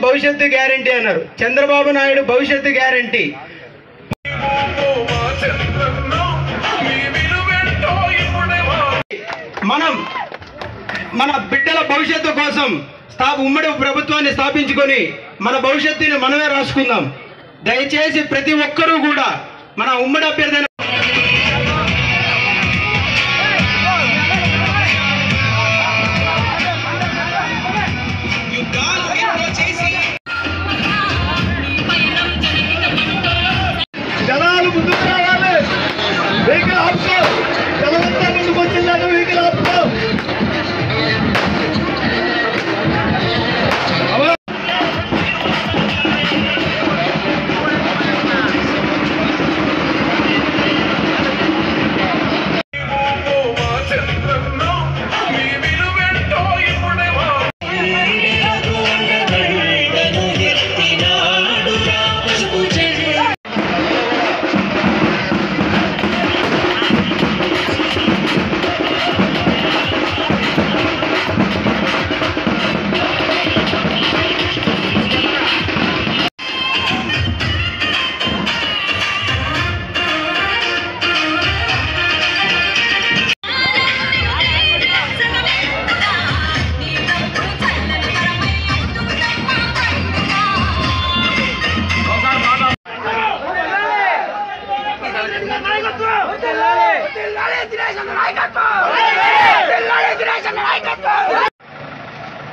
భవిష్యత్తు గ్యారంటీ అన్నారు. చంద్రబాబు నాయుడు భవిష్యత్తు గ్యారంటీ. మనం మన బిడ్డల భవిష్యత్తు కోసం ఉమ్మడి ప్రభుత్వాన్ని స్థాపించుకొని మన భవిష్యత్తుని మనమే రాసుకుందాం. దయచేసి ప్రతి ఒక్కరూ కూడా మన ఉమ్మడి అభ్యర్థి జనాలు ముందుకు రావాలి. వెహికల్ ఆపుకో, జనమంతా ముందుకు వచ్చిందాక వెహికల్ ఆపుకో.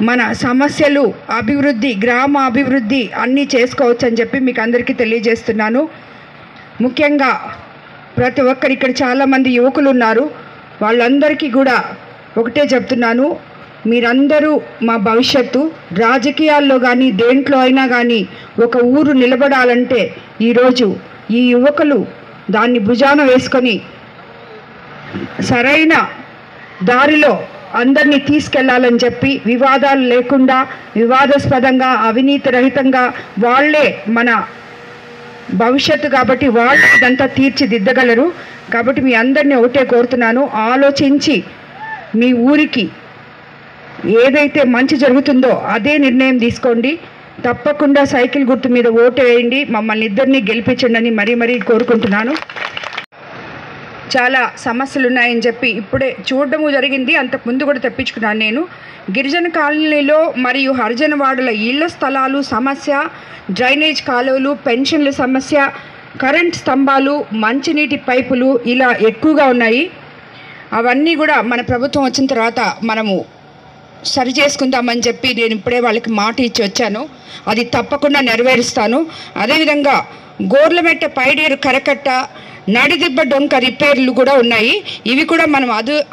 మన సమస్యలు అభివృద్ధి, గ్రామ అభివృద్ధి అన్నీ చేసుకోవచ్చు అని చెప్పి మీకు అందరికీ తెలియజేస్తున్నాను. ముఖ్యంగా ప్రతి ఒక్కరు ఇక్కడ చాలామంది యువకులు ఉన్నారు. వాళ్ళందరికీ కూడా ఒకటే చెప్తున్నాను, మీరందరూ మా భవిష్యత్తు. రాజకీయాల్లో కానీ దేంట్లో అయినా కానీ ఒక ఊరు నిలబడాలంటే ఈరోజు ఈ యువకులు దాన్ని భుజాన వేసుకొని సరైన దారిలో అందరినీ తీసుకెళ్లాలని చెప్పి వివాదాలు లేకుండా వివాదాస్పదంగా అవినీతి రహితంగా వాళ్ళే మన భవిష్యత్తు కాబట్టి వాళ్ళు ఇదంతా తీర్చిదిద్దగలరు. కాబట్టి మీ అందరినీ ఒకటే కోరుతున్నాను, ఆలోచించి మీ ఊరికి ఏదైతే మంచి జరుగుతుందో అదే నిర్ణయం తీసుకోండి. తప్పకుండా సైకిల్ గుర్తు మీద ఓటు వేయండి. మమ్మల్ని ఇద్దరిని గెలిపించండి అని మరీ కోరుకుంటున్నాను. చాలా సమస్యలు ఉన్నాయని చెప్పి ఇప్పుడే చూడడము జరిగింది. అంతకుముందు కూడా తెప్పించుకున్నాను నేను. గిరిజన కాలనీలో మరియు హరిజన వార్డుల ఇళ్ల స్థలాలు సమస్య, డ్రైనేజ్ కాలువలు, పెన్షన్ల సమస్య, కరెంట్ స్తంభాలు, మంచినీటి పైపులు ఇలా ఎక్కువగా ఉన్నాయి. అవన్నీ కూడా మన ప్రభుత్వం వచ్చిన తర్వాత మనము సరి చేసుకుందామని చెప్పి నేను ఇప్పుడే వాళ్ళకి మాట ఇచ్చి వచ్చాను. అది తప్పకుండా నెరవేరుస్తాను. అదేవిధంగా గోర్లమెట్ట పైడేరు కరకట్ట, నడిదిబ్బ డొంక రిపేర్లు కూడా ఉన్నాయి. ఇవి కూడా మనం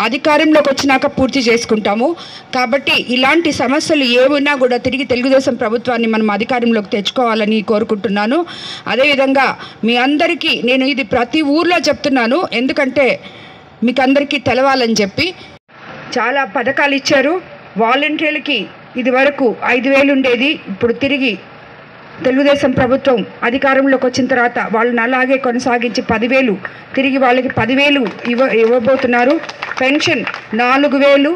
అధికారంలోకి వచ్చినాక పూర్తి చేసుకుంటాము. కాబట్టి ఇలాంటి సమస్యలు ఏమున్నా కూడా తిరిగి తెలుగుదేశం ప్రభుత్వాన్ని మనం అధికారంలోకి తెచ్చుకోవాలని కోరుకుంటున్నాను. అదేవిధంగా మీ అందరికీ నేను ఇది ప్రతి ఊర్లో చెప్తున్నాను, ఎందుకంటే మీకు అందరికీ తెలవాలని చెప్పి. చాలా పథకాలు ఇచ్చారు. వాలంటీర్లకి ఇది వరకు 5,000 ఉండేది. ఇప్పుడు తిరిగి తెలుగుదేశం ప్రభుత్వం అధికారంలోకి వచ్చిన తర్వాత వాళ్ళని అలాగే కొనసాగించి 10,000 తిరిగి వాళ్ళకి 10,000 ఇవ్వబోతున్నారు. పెన్షన్ 4,000,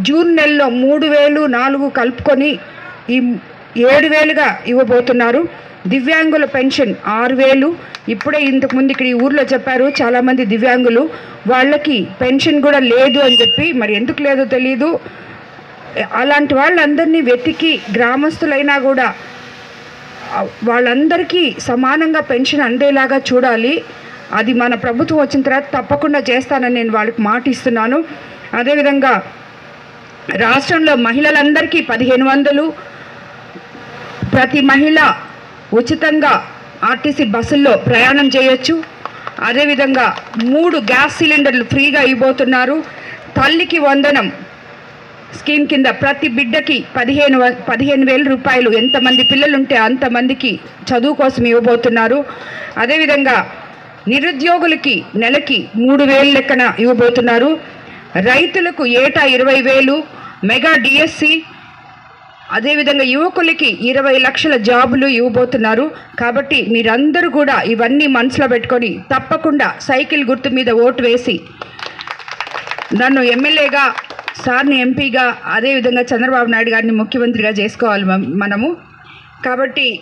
జూన్ నెలలో 3,000, 4 కలుపుకొని ఈ 7,000గా ఇవ్వబోతున్నారు. దివ్యాంగుల పెన్షన్ 6,000. ఇప్పుడే ఇంతకుముందు ఇక్కడ ఈ ఊర్లో చెప్పారు చాలామంది దివ్యాంగులు, వాళ్ళకి పెన్షన్ కూడా లేదు అని చెప్పి. మరి ఎందుకు లేదో తెలియదు. అలాంటి వాళ్ళందరినీ వెతికి గ్రామస్తులైనా కూడా వాళ్ళందరికీ సమానంగా పెన్షన్ అందేలాగా చూడాలి. అది మన ప్రభుత్వం వచ్చిన తర్వాత తప్పకుండా చేస్తానని నేను వాళ్ళకి మాట ఇస్తున్నాను. అదేవిధంగా రాష్ట్రంలో మహిళలందరికీ 1,500, ప్రతి మహిళ ఉచితంగా ఆర్టీసీ బస్సుల్లో ప్రయాణం చేయొచ్చు. అదేవిధంగా 3 గ్యాస్ సిలిండర్లు ఫ్రీగా ఇవ్వబోతున్నారు. తల్లికి వందనం స్కీమ్ కింద ప్రతి బిడ్డకి 15,000 రూపాయలు, ఎంతమంది పిల్లలుంటే అంతమందికి చదువు కోసం ఇవ్వబోతున్నారు. అదేవిధంగా నిరుద్యోగులకి నెలకి 3,000 లెక్కన ఇవ్వబోతున్నారు. రైతులకు ఏటా 20,000 మెగా డిఎస్సి. అదేవిధంగా యువకులకి 20 లక్షల జాబులు ఇవ్వబోతున్నారు. కాబట్టి మీరందరూ కూడా ఇవన్నీ మనసులో పెట్టుకొని తప్పకుండా సైకిల్ గుర్తు మీద ఓటు వేసి నన్ను ఎమ్మెల్యేగా, సార్ని ఎంపీగా, అదేవిధంగా చంద్రబాబు నాయుడు గారిని ముఖ్యమంత్రిగా చేసుకోవాలి మనము. కాబట్టి